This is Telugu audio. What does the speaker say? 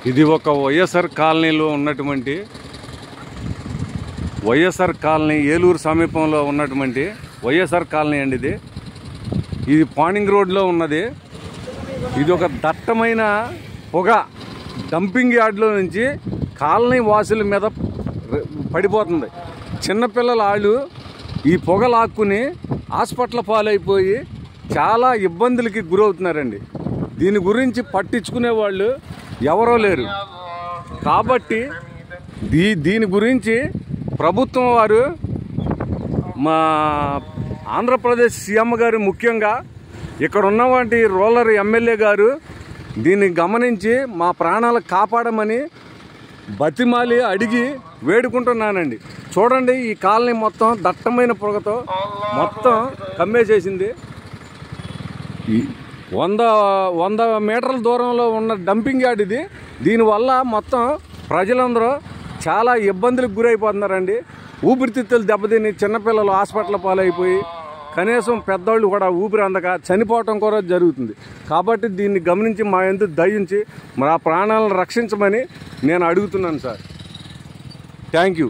ఇది ఒక వైఎస్ఆర్ కాలనీలో ఉన్నటువంటి వైఎస్ఆర్ కాలనీ ఏలూరు సమీపంలో ఉన్నటువంటి వైఎస్ఆర్ కాలనీ అండి. ఇది పానింగ్ రోడ్లో ఉన్నది. ఇది ఒక దట్టమైన పొగ డంపింగ్ యార్డ్లో నుంచి కాలనీ వాసుల మీద పడిపోతుంది. చిన్నపిల్లల వాళ్ళు ఈ పొగ లాక్కుని హాస్పిటల్ పాలైపోయి చాలా ఇబ్బందులకి గురవుతున్నారండి. దీని గురించి పట్టించుకునే వాళ్ళు ఎవరో లేరు. కాబట్టి దీని గురించి ప్రభుత్వం వారు, మా ఆంధ్రప్రదేశ్ సీఎం గారు, ముఖ్యంగా ఇక్కడ ఉన్నటువంటి రూరల్ ఎమ్మెల్యే గారు దీన్ని గమనించి మా ప్రాణాలు కాపాడమని బతిమాలి అడిగి వేడుకుంటున్నానండి. చూడండి, ఈ కాలనీ మొత్తం దట్టమైన పొగతో మొత్తం కమ్మేసేసింది. 100 మీటర్ల దూరంలో ఉన్న డంపింగ్ యార్డ్ ఇది. దీనివల్ల మొత్తం ప్రజలందరూ చాలా ఇబ్బందులకు గురైపోతున్నారండి. ఊపిరితిత్తులు దెబ్బతిని చిన్నపిల్లలు హాస్పిటల్ పాలైపోయి కనీసం పెద్దవాళ్ళు కూడా ఊపిరి అందక చనిపోవటం కూడా జరుగుతుంది. కాబట్టి దీన్ని గమనించి మా యందు దయించి మా ప్రాణాలను రక్షించమని నేను అడుగుతున్నాను సార్. Thank you.